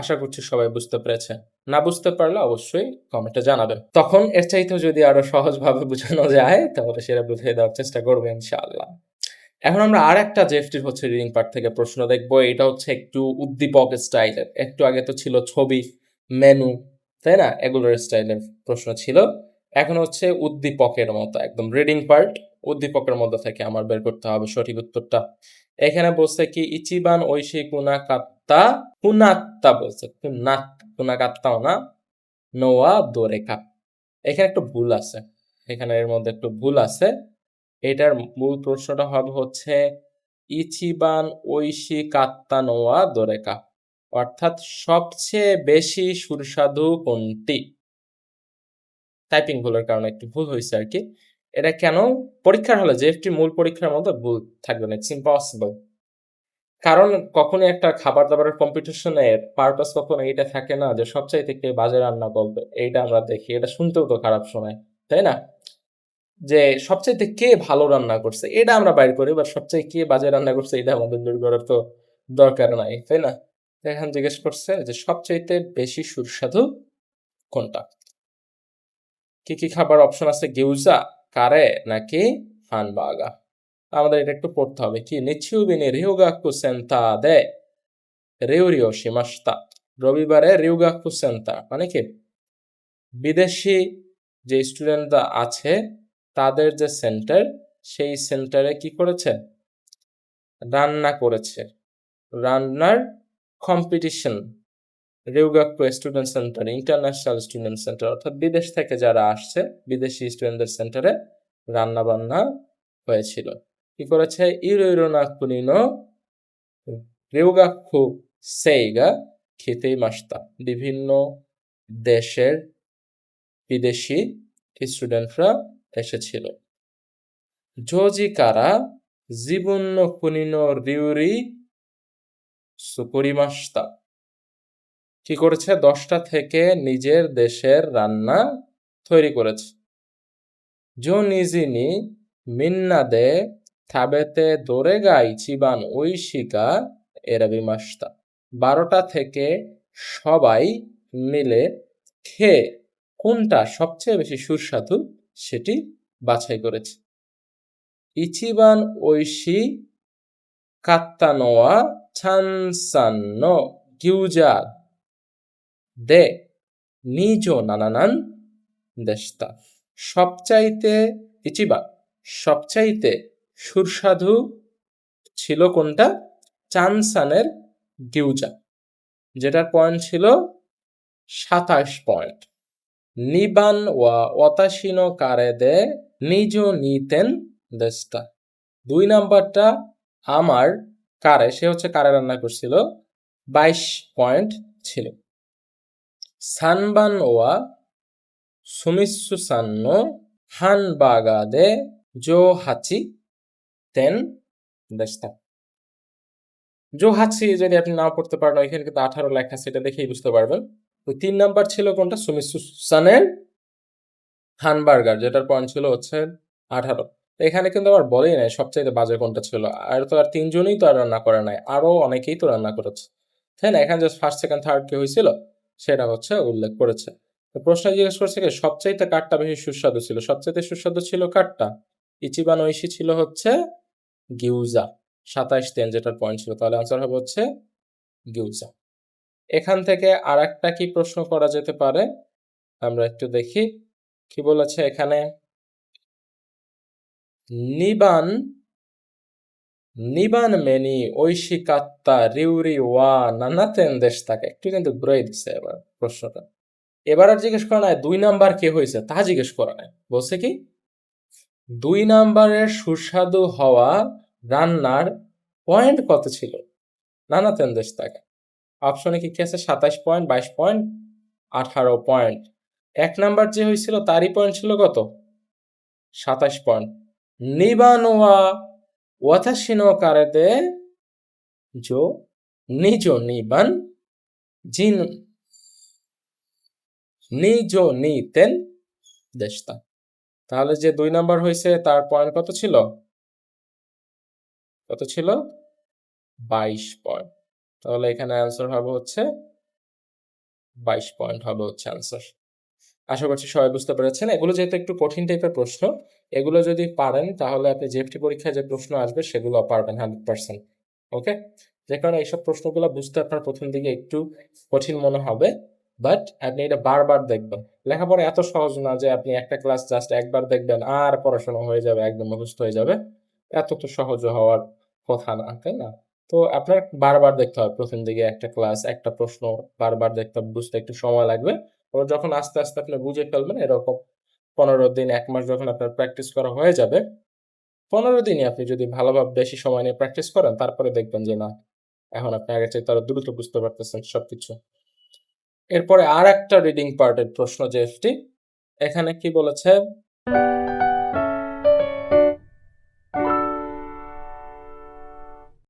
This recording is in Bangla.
আশা করছি সবাই বুঝতে পেরেছে। না বুঝতে পারলে অবশ্যই কমেন্টে জানাবেন। তখন এর চাইতেও যদি আরো সহজভাবে বোঝানো যায় তাহলে সেটা বুঝিয়ে দেওয়ার চেষ্টা করবো ইনশাআল্লাহ। এখন আমরা আরেকটা জেএফটির হচ্ছে রিডিং পার্ট থেকে প্রশ্ন দেখবো। এটা হচ্ছে একটু উদ্দীপক স্টাইলের। একটু আগে তো ছিল ছবি, মেনু, তাই না? এগুলোর স্টাইলের প্রশ্ন ছিল। এখন হচ্ছে উদ্দীপকের মতো একদম রিডিং পার্ট। উদ্দীপকের মধ্যে থেকে আমার বের করতে হবে সঠিক উত্তরটা। এখানে বলছে কি ইচিবান ঐশী কুনাকাত্তা, কুনাত্তা বলছে, কুনাকাত্তাও না, নোয়া দোরেকা। এখানে একটু ভুল আছে, এখানে এর মধ্যে একটু ভুল আছে। এটার মূল প্রশ্নটা হবে হচ্ছে ইচিবান ঐশী কাত্তা নোয়া দোরেকা, অর্থাৎ সবচেয়ে বেশি সুস্বাদু কোনটি। টাইপিং ভুলের কারণে একটু ভুল হয়েছে আর কি। এটা কেন? পরীক্ষার হলে জেএফটি মূল পরীক্ষার মধ্যে ভুল থাকবে না, ইটস ইম্পসিবল। কারণ কখনোই একটা খাবার দাবারের কম্পিটিশনের পারপাস কখনো এইটা থাকে না যে সবচাইতে কে বাজে রান্না করবে, এইটা আমরা দেখি, এটা শুনতেও তো খারাপ শোনায়, তাই না? যে সবচাইতে কে ভালো রান্না করছে এটা আমরা বাইর করি, বা সবচাইতে কে বাজে রান্না করছে এটা আমাদের বের করার তো দরকার নাই, তাই না? তো এখন জিজ্ঞেস করছে যে সবচাইতে বেশি সুস্বাদু কোনটা। কি কি খাবার অপশন আছে? গিউজা, কারে, নাকি হানবাগা। আমাদের এটা একটু পড়তে হবে। কি নিচিউবিনি রিউগাকু সেন্তা দে রিউরিও শিমাস্তা। রবিবারে রিউগাকু সেন্টা মানে কি বিদেশি যে স্টুডেন্টরা আছে তাদের যে সেন্টার, সেই সেন্টারে কি করেছে? রান্না করেছে। রান্নার competition. Ryugaku student centre, international student centre, অর্থাৎ বিদেশ থেকে যারা আসছে বিদেশি স্টুডেন্টদের সেন্টারে রান্না বান্না হয়েছিল। কি করেছে? ইরোইরোনা কুনিনো রিউগাকু সেইগা খেতেই মাস্তা। বিভিন্ন দেশের বিদেশি স্টুডেন্টরা এসেছিল। জোজি কারা জীবন্য কুনিনো রিউরি সুকরিমাস্তা। কি করেছে? 10টা থেকে নিজের দেশের রান্না তৈরি করেছে। জো নিজিনি মিন্নাদে থাবেতে দোরেগা ইচিবান ঐশিকা এরাবিমাস্তা। 12টা থেকে সবাই মিলে খেয়ে কোনটা সবচেয়ে বেশি সুস্বাদু সেটি বাছাই করেছে। ইচিবান ঐশী কাত্তানোয়া চানসান্ন গিউজা দে নিজো নানানান দেশতা। সবচাইতে ইচিবান সবচাইতে সুস্বাদু ছিল কোনটা? চানসানের গিউজা, যেটার পয়েন্ট ছিল 27 পয়েন্ট। নিবান ওয়া ওয়াতাশিনো কারে দে নিজো নিতেন দেশতা। 2 নাম্বারটা আমার কারে, সে হচ্ছে কারে রান্না করছিল, 22 পয়েন্ট ছিল। সানবান ওয়া সুমিসু সান্ন হানবাগা দে জো হাচি তেন দেশতা। জো হাচি যদি আপনি নাও পড়তে পারেন, এখানে কিন্তু 18 লেখা, সেটা দেখেই বুঝতে পারবেন। তো 3 নাম্বার ছিল কোনটা? সুমিসু সানের হানবার্গার, যেটার পয়েন্ট ছিল হচ্ছে 18। এখানে কিন্তু আমার বলেই নাই সবচাইতে বাজে কোনটা ছিল। আর তো আর 3জনই তো আর রান্না করে নাই, আরো অনেকেই তো রান্না করেছে, তাই না? এখানে জাস্ট ফার্স্ট সেকেন্ড থার্ড কে হয়েছিল সেটা হচ্ছে উল্লেখ করেছে। তো প্রশ্ন জিজ্ঞেস করছে কি সবচাইতে কাঠটা বেশি সুস্বাদু ছিল। সবচাইতে সুস্বাদু ছিল কাঠটা? ইচিবান ঐশী ছিল হচ্ছে গিউজা, 27 যেটার পয়েন্ট ছিল। তাহলে আনসার হবে হচ্ছে গিউজা। এখান থেকে আর একটা কি প্রশ্ন করা যেতে পারে আমরা একটু দেখি। কি বলেছে এখানে? নিবান নিবান মেনি ঐশী কাত্তা রিউরি ওয়া নানাতেন দেশ তাকে একটু কিন্তু ঘুরাই দিচ্ছে এবার প্রশ্নটা। এবার আর জিজ্ঞেস করা নাই 2 নাম্বার কে হয়েছে, তা জিজ্ঞেস করা নাই। বলছে কি 2 নাম্বারের সুস্বাদু হওয়া রান্নার পয়েন্ট কত ছিল নানাতেন দেশ তাকে। অপশনে কি কি আছে? 27 পয়েন্ট, 22 পয়েন্ট, 18 পয়েন্ট। 1 নাম্বার যে হয়েছিল তারই পয়েন্ট ছিল কত? 27 পয়েন্ট। নিবান ওয়া ওয়াতাশি নো কারেতে জো নিজো নিবান জিন নিজো নিতেন দেশতা। তাহলে যে 2 নাম্বার হয়েছে তার পয়েন্ট কত ছিল? কত ছিল? 22 পয়েন্ট। তাহলে এখানে অ্যান্সার হবে হচ্ছে 22 পয়েন্ট হবে হচ্ছে আনসার। আশা করছি সবাই বুঝতে পেরেছেন। এগুলো যেহেতু একটু কঠিন টাইপের প্রশ্ন, এগুলো যদি পারেন তাহলে আপনি জেএফটি পরীক্ষায় যে প্রশ্ন আসবে সেগুলো পারবেন 100%। ওকে? যে কারণে এইসব প্রশ্নগুলো বুঝতে আপনার প্রথম দিকে একটু কঠিন মনে হবে, বাট আপনি এটা বারবার দেখবেন। লেখাপড়া এত সহজ না যে আপনি একটা ক্লাস জাস্ট একবার দেখবেন আর পড়াশোনা হয়ে যাবে, একদম মুখস্থ হয়ে যাবে। এত তো সহজ হওয়ার কথা না, তাই না? তো আপনার বারবার দেখতে হবে প্রথম দিকে একটা ক্লাস, একটা প্রশ্ন বারবার দেখতে হবে, বুঝতে একটু সময় লাগবে। ওরা যখন আস্তে আস্তে আপনি বুঝে ফেলবেন, এরকম 15 দিন 1 মাস যখন আপনার প্র্যাকটিস করা হয়ে যাবে, 15 দিনই আপনি যদি ভালোভাবে বেশি সময় নিয়ে প্র্যাকটিস করেন, তারপরে দেখবেন যে না, এখন আপনি আগের চাইতে আরো দ্রুত বুঝতে পারতেছেন সবকিছু। এরপরে আর একটা রিডিং পার্টের প্রশ্ন, জেএফটি। এখানে কি বলেছে,